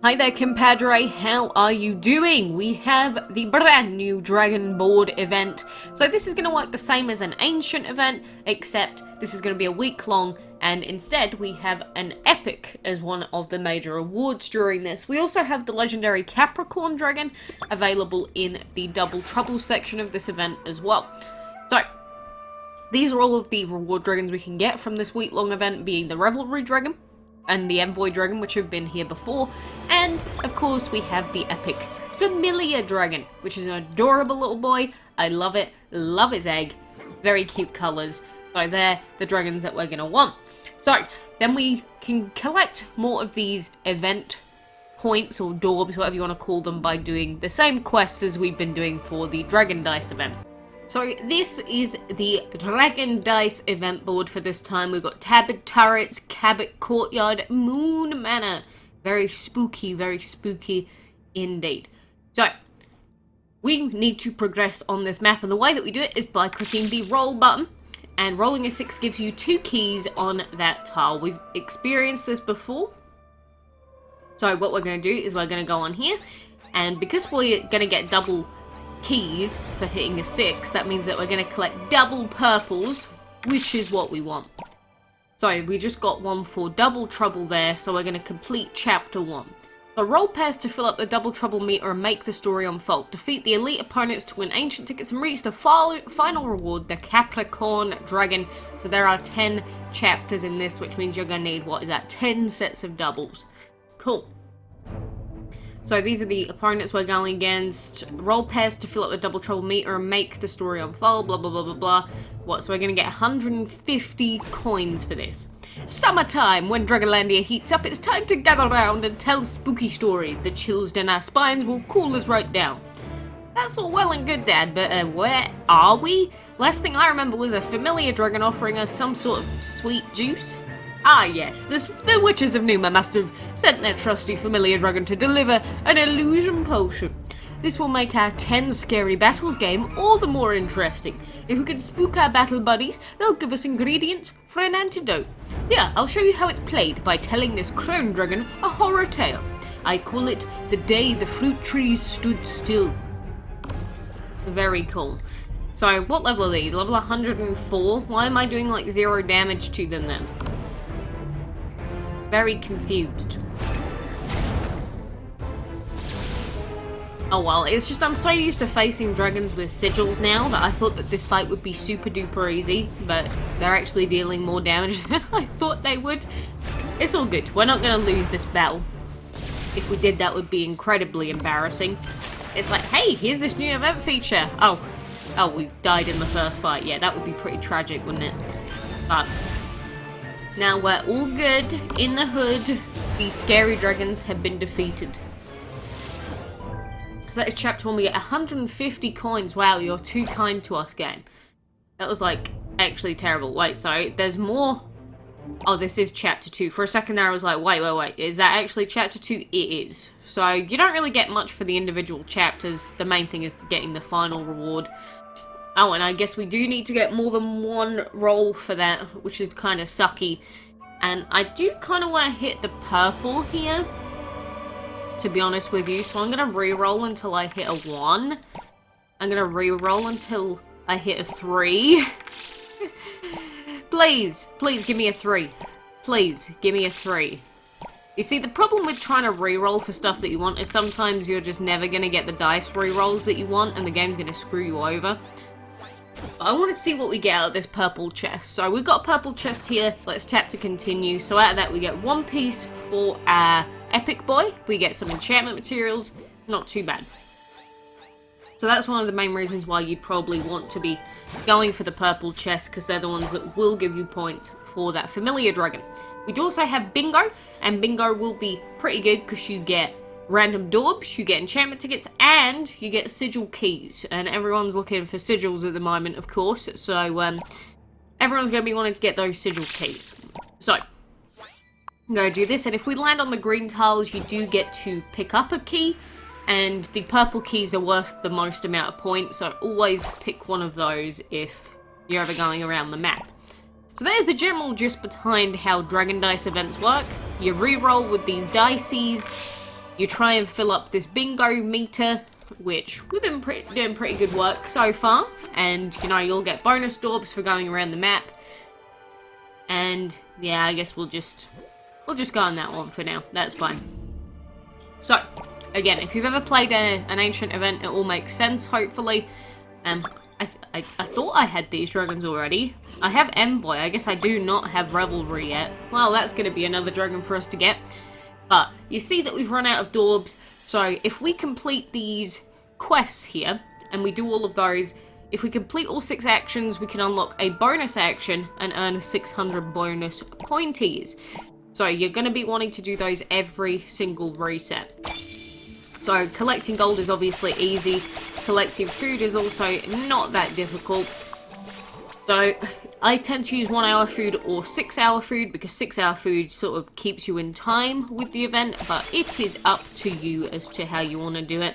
Hi there, compadre, how are you doing? We have the brand new Dragon Board event. So this is going to work the same as an ancient event, except this is going to be a week long, and instead we have an epic as one of the major awards during this. We also have the legendary Capricorn dragon available in the Double Trouble section of this event as well. So these are all of the reward dragons we can get from this week long event, being the Revelry dragon and the envoy dragon, which have been here before, and of course we have the epic familiar dragon, which is an adorable little boy. I love it, love his egg, very cute colours. So they're the dragons that we're going to want. So then we can collect more of these event points or daubs, whatever you want to call them, by doing the same quests as we've been doing for the Dragon Dice event. So this is the Dragon Dice event board for this time. We've got Tabard Turrets, Cabot Courtyard, Moon Manor. Very spooky indeed. So we need to progress on this map, and the way that we do it is by clicking the roll button, and rolling a 6 gives you 2 keys on that tile. We've experienced this before. So what we're going to do is we're going to go on here, and because we're going to get double keys for hitting a 6, that means that we're going to collect double purples, which is what we want. So we just got one for Double Trouble there, so we're going to complete chapter 1. So roll pairs to fill up the Double Trouble meter and make the story unfold. Defeat the elite opponents to win ancient tickets and reach the final reward, the Capricorn dragon. So there are 10 chapters in this, which means you're going to need, what is that, 10 sets of doubles. Cool. So these are the opponents we're going against. Roll pairs to fill up the Double Trouble meter and make the story unfold, blah blah blah blah blah. What, so we're going to get 150 coins for this. Summertime! When Dragonlandia heats up, it's time to gather round and tell spooky stories. The chills down our spines will cool us right down. That's all well and good, Dad, but where are we? Last thing I remember was a familiar dragon offering us some sort of sweet juice. Ah yes, the witches of Numa must have sent their trusty familiar dragon to deliver an illusion potion. This will make our 10 scary battles game all the more interesting. If we can spook our battle buddies, they'll give us ingredients for an antidote. Yeah, I'll show you how it's played by telling this crown dragon a horror tale. I call it The Day the Fruit Trees Stood Still. Very cool. So, what level are these? Level 104? Why am I doing like 0 damage to them then? Very confused. Oh well, it's just I'm so used to facing dragons with sigils now that I thought that this fight would be super duper easy, but they're actually dealing more damage than I thought they would. It's all good, we're not going to lose this battle. If we did, that would be incredibly embarrassing. It's like, hey, here's this new event feature. Oh, we've died in the first fight. Yeah, that would be pretty tragic, wouldn't it? But now we're all good in the hood. These scary dragons have been defeated. So that is chapter 1. We get 150 coins. Wow, you're too kind to us, game. That was like actually terrible. Wait, sorry, there's more. Oh, this is chapter 2. For a second there I was like, wait, is that actually chapter 2? It is. So you don't really get much for the individual chapters. The main thing is getting the final reward. Oh, and I guess we do need to get more than one roll for that, which is kind of sucky. And I do kind of want to hit the purple here, to be honest with you. So I'm going to re-roll until I hit a 1. I'm going to re-roll until I hit a 3. Please give me a 3. Please, give me a 3. You see, the problem with trying to re-roll for stuff that you want is sometimes you're just never going to get the dice re-rolls that you want, and the game's going to screw you over. I want to see what we get out of this purple chest. So we've got a purple chest here. Let's tap to continue. So out of that we get 1 piece for our epic boy. We get some enchantment materials. Not too bad. So that's one of the main reasons why you'd probably want to be going for the purple chest, because they're the ones that will give you points for that familiar dragon. We do also have bingo, and bingo will be pretty good because you get random daubs, you get enchantment tickets, and you get sigil keys. And everyone's looking for sigils at the moment, of course, so everyone's going to be wanting to get those sigil keys. So I'm going to do this, and if we land on the green tiles, you do get to pick up a key, and the purple keys are worth the most amount of points, so always pick one of those if you're ever going around the map. So there's the general gist behind how Dragon Dice events work. You re-roll with these dices, You try and fill up this bingo meter, which we've been doing pretty good work so far. And, you know, you'll get bonus daubs for going around the map. And, yeah, I guess we'll just go on that one for now. That's fine. So, again, if you've ever played an ancient event, it all makes sense, hopefully. I thought I had these dragons already. I have envoy. I guess I do not have revelry yet. Well, that's going to be another dragon for us to get. But you see that we've run out of daubs. So if we complete these quests here, and we do all of those, if we complete all 6 actions, we can unlock a bonus action and earn 600 bonus pointies. So you're going to be wanting to do those every single reset. So collecting gold is obviously easy. Collecting food is also not that difficult. So I tend to use 1 hour food or 6 hour food because 6 hour food sort of keeps you in time with the event, but it is up to you as to how you want to do it.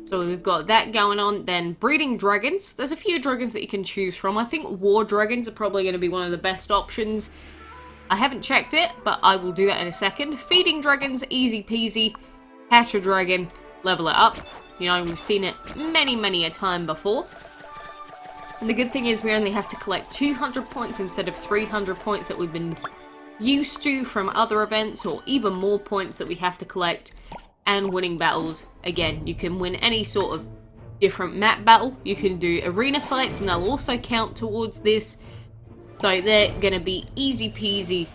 So we've got that going on. Then breeding dragons. There's a few dragons that you can choose from. I think war dragons are probably going to be one of the best options. I haven't checked it, but I will do that in a second. Feeding dragons, easy peasy. Hatch a dragon, level it up. You know, we've seen it many a time before. And the good thing is we only have to collect 200 points instead of 300 points that we've been used to from other events, or even more points that we have to collect. And winning battles, again, you can win any sort of different map battle. You can do arena fights and they'll also count towards this. So they're going to be easy peasy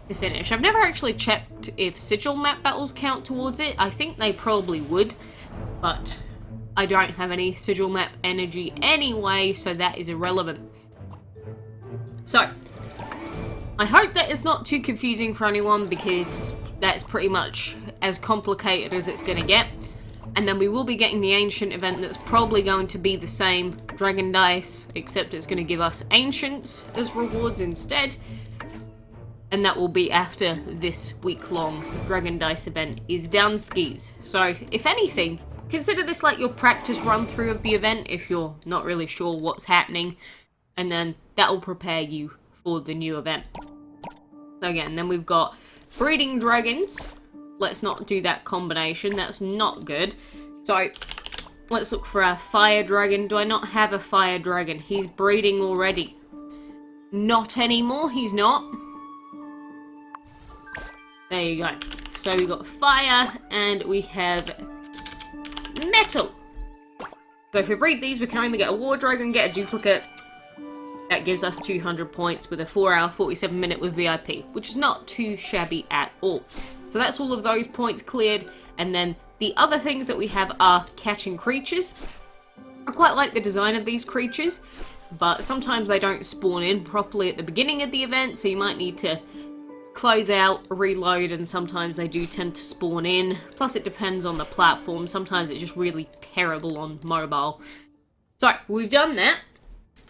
to finish. I've never actually checked if sigil map battles count towards it. I think they probably would, but I don't have any sigil map energy anyway, so that is irrelevant. So, I hope that it's not too confusing for anyone, because that's pretty much as complicated as it's going to get. And then we will be getting the ancient event that's probably going to be the same dragon dice, except it's going to give us ancients as rewards instead. And that will be after this week-long dragon dice event is down skis. So, if anything, consider this like your practice run-through of the event if you're not really sure what's happening. And then that will prepare you for the new event. So again, then we've got breeding dragons. Let's not do that combination. That's not good. So, let's look for a fire dragon. Do I not have a fire dragon? He's breeding already. Not anymore, he's not. There you go. So we've got fire, and we have metal. So if we breed these, we can only get a war dragon, get a duplicate. That gives us 200 points with a 4 hour, 47 minute with VIP, which is not too shabby at all. So that's all of those points cleared, and then the other things that we have are catching creatures. I quite like the design of these creatures, but sometimes they don't spawn in properly at the beginning of the event, so you might need to close out, reload, and sometimes they do tend to spawn in. Plus it depends on the platform. Sometimes it's just really terrible on mobile. So we've done that,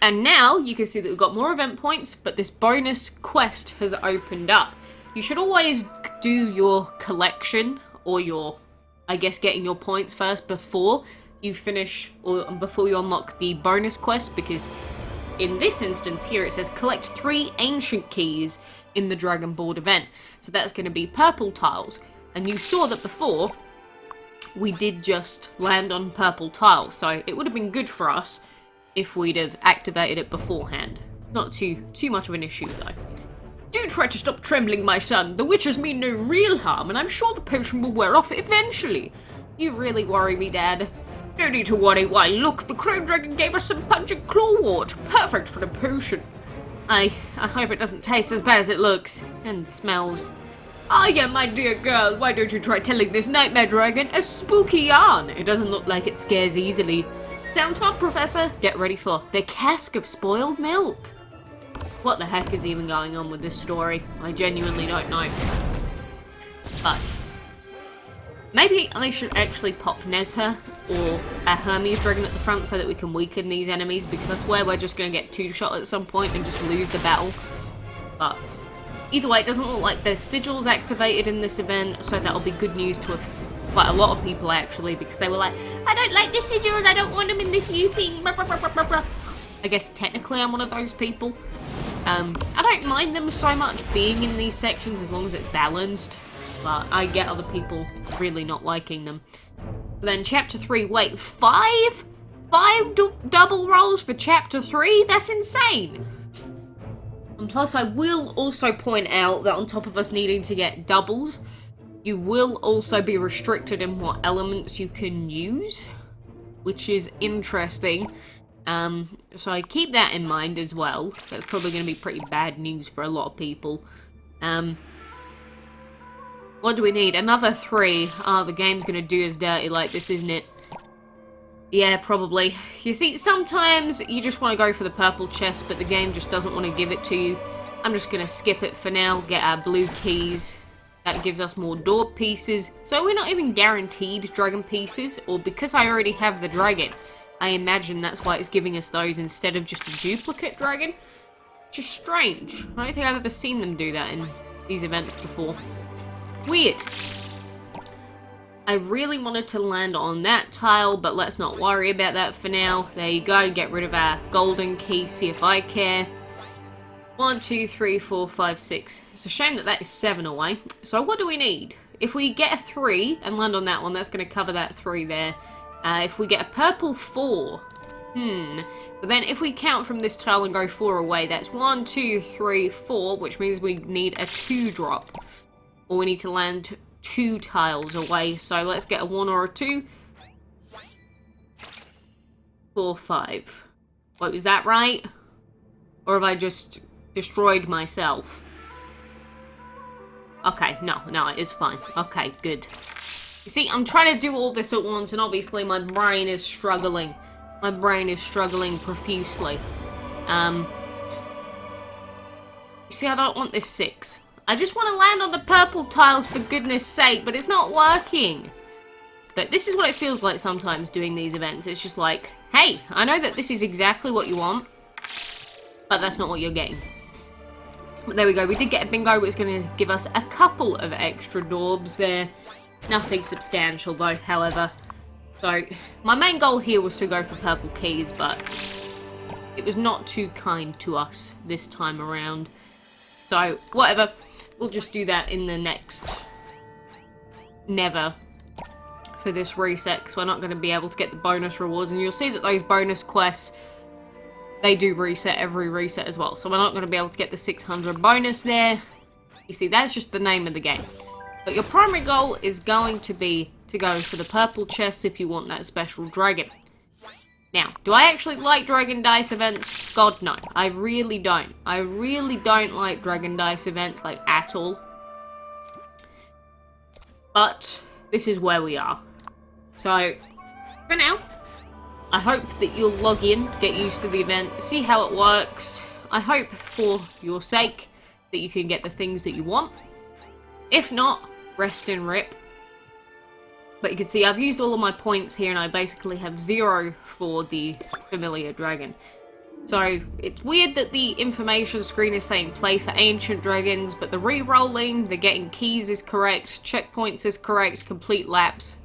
and now you can see that we've got more event points, but this bonus quest has opened up. You should always do your collection, or your, I guess, getting your points first before you finish, or before you unlock the bonus quest, because in this instance here it says collect 3 ancient keys in the Dragon Board event. So that's going to be purple tiles. And you saw that before we did just land on purple tiles, so it would have been good for us if we'd have activated it beforehand. Not too much of an issue though. Do try to stop trembling, my son. The witches mean no real harm, and I'm sure the potion will wear off eventually. You really worry me, Dad. No need to worry. Why, look, the crow dragon gave us some pungent clawwort. Perfect for the potion. I hope it doesn't taste as bad as it looks and smells. Ah, yeah, my dear girl, why don't you try telling this nightmare dragon a spooky yarn? It doesn't look like it scares easily. Sounds fun, Professor. Get ready for the cask of spoiled milk. What the heck is even going on with this story? I genuinely don't know. But maybe I should actually pop Nezha or a Hermes dragon at the front so that we can weaken these enemies, because I swear we're just going to get 2-shot at some point and just lose the battle. But either way, it doesn't look like there's sigils activated in this event, so that'll be good news to quite a lot of people actually, because they were like, I don't like the sigils, I don't want them in this new thing. I guess technically I'm one of those people. I don't mind them so much being in these sections as long as it's balanced. but I get other people really not liking them. So then chapter 3, wait, 5? 5 double rolls for chapter 3? That's insane! And plus I will also point out that on top of us needing to get doubles, you will also be restricted in what elements you can use, which is interesting. So I keep that in mind as well. That's probably going to be pretty bad news for a lot of people. What do we need? Another 3. Oh, the game's going to do us dirty like this, isn't it? Yeah, probably. You see, sometimes you just want to go for the purple chest, but the game just doesn't want to give it to you. I'm just going to skip it for now, get our blue keys. That gives us more door pieces. So we're not even guaranteed dragon pieces, or because I already have the dragon, I imagine that's why it's giving us those instead of just a duplicate dragon. Which is strange. I don't think I've ever seen them do that in these events before. Weird. I really wanted to land on that tile, but let's not worry about that for now. There you go, get rid of our golden key, see if I care. 1, 2, 3, 4, 5, 6. It's a shame that that is 7 away. So what do we need? If we get a 3 and land on that one, that's going to cover that 3 there. If we get a purple 4, but then if we count from this tile and go 4 away, that's 1, 2, 3, 4, which means we need a 2 drop. Or we need to land 2 tiles away. So let's get a 1 or a 2. 4, 5. Wait, was that right? Or have I just destroyed myself? Okay, no, it is fine. Okay, good. You see, I'm trying to do all this at once, and obviously my brain is struggling. My brain is struggling profusely. You see, I don't want this 6. I just want to land on the purple tiles for goodness sake, but it's not working. But this is what it feels like sometimes doing these events. It's just like, hey, I know that this is exactly what you want, but that's not what you're getting. But there we go. We did get a bingo, which is going to give us a couple of extra daubs there. Nothing substantial though, however. So, my main goal here was to go for purple keys, but it was not too kind to us this time around. So, whatever. We'll just do that in the next never for this reset, because we're not going to be able to get the bonus rewards. And you'll see that those bonus quests, they do reset every reset as well. So we're not going to be able to get the 600 bonus there. You see, that's just the name of the game. But your primary goal is going to be to go for the purple chest if you want that special dragon. Now, do I actually like Dragon Dice events? God, no. I really don't. I really don't like Dragon Dice events, like, at all. But, this is where we are. So, for now, I hope that you'll log in, get used to the event, see how it works. I hope, for your sake, that you can get the things that you want. If not, rest and rip. But you can see I've used all of my points here, and I basically have 0 for the familiar dragon. So, it's weird that the information screen is saying play for ancient dragons, but the re-rolling, the getting keys is correct, checkpoints is correct, complete laps,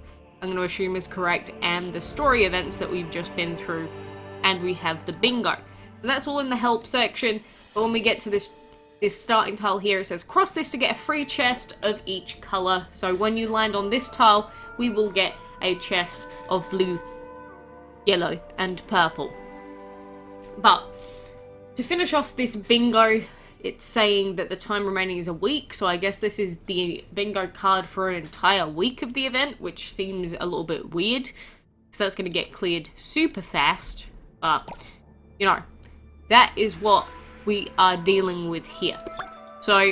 I'm going to assume is correct, and the story events that we've just been through, and we have the bingo. So that's all in the help section, but when we get to this starting tile here, it says cross this to get a free chest of each colour. So when you land on this tile, we will get a chest of blue, yellow, and purple. But to finish off this bingo, it's saying that the time remaining is a week, so I guess this is the bingo card for an entire week of the event, which seems a little bit weird. So that's going to get cleared super fast, but, you know, that is what we are dealing with here. So,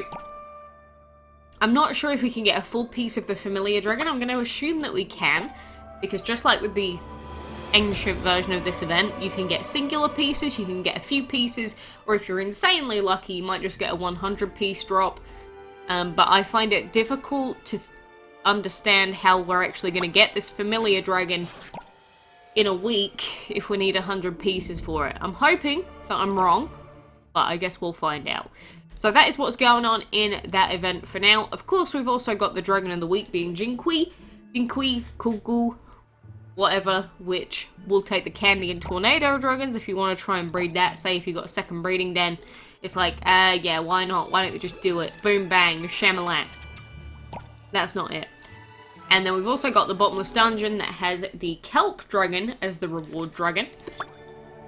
I'm not sure if we can get a full piece of the familiar dragon. I'm going to assume that we can, because just like with the ancient version of this event, you can get singular pieces, you can get a few pieces, or if you're insanely lucky, you might just get a 100 piece drop. But I find it difficult to understand how we're actually going to get this familiar dragon in a week if we need 100 pieces for it. I'm hoping that I'm wrong, but I guess we'll find out. So that is what's going on in that event for now. Of course, we've also got the dragon of the week being Jinqui, Kugu, whatever, which will take the candy and tornado dragons if you want to try and breed that. Say if you've got a second breeding den, it's like, yeah, why not? Why don't we just do it? Boom, bang, shamalan. That's not it. And then we've also got the bottomless dungeon that has the kelp dragon as the reward dragon.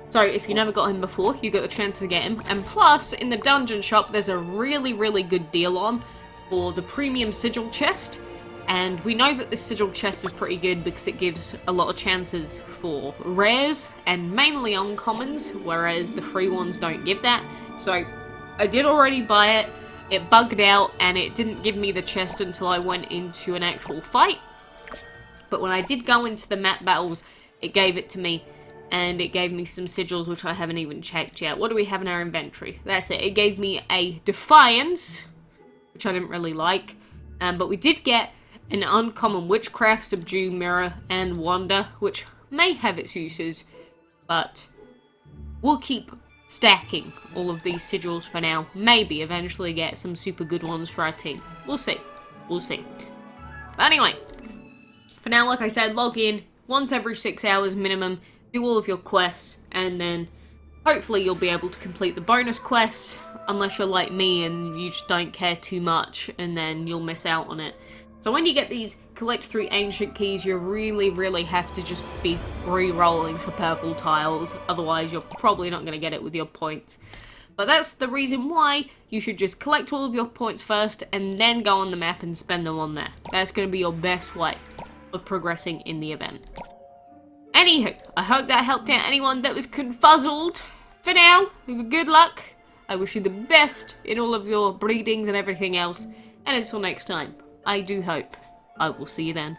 So if you never got him before, you get the chance to get him. And plus, in the dungeon shop, there's a really, really good deal on for the premium sigil chest. And we know that this sigil chest is pretty good because it gives a lot of chances for rares and mainly uncommons, whereas the free ones don't give that. So I did already buy it. It bugged out and it didn't give me the chest until I went into an actual fight. But when I did go into the map battles, it gave it to me. And it gave me some sigils, which I haven't even checked yet. What do we have in our inventory? That's it. It gave me a Defiance, which I didn't really like. But we did get an uncommon Witchcraft, Subdue, Mirror, and Wonder, which may have its uses. But we'll keep stacking all of these sigils for now. Maybe eventually get some super good ones for our team. We'll see. We'll see. But anyway, for now, like I said, log in once every 6 hours minimum. Do all of your quests, and then hopefully you'll be able to complete the bonus quests, unless you're like me and you just don't care too much, and then you'll miss out on it. So when you get these collect 3 ancient keys, you really, really have to just be re-rolling for purple tiles, otherwise you're probably not going to get it with your points. But that's the reason why you should just collect all of your points first, and then go on the map and spend them on there. That's going to be your best way of progressing in the event. Anywho, I hope that helped out anyone that was confuzzled. For now, good luck. I wish you the best in all of your breedings and everything else. And until next time, I do hope I will see you then.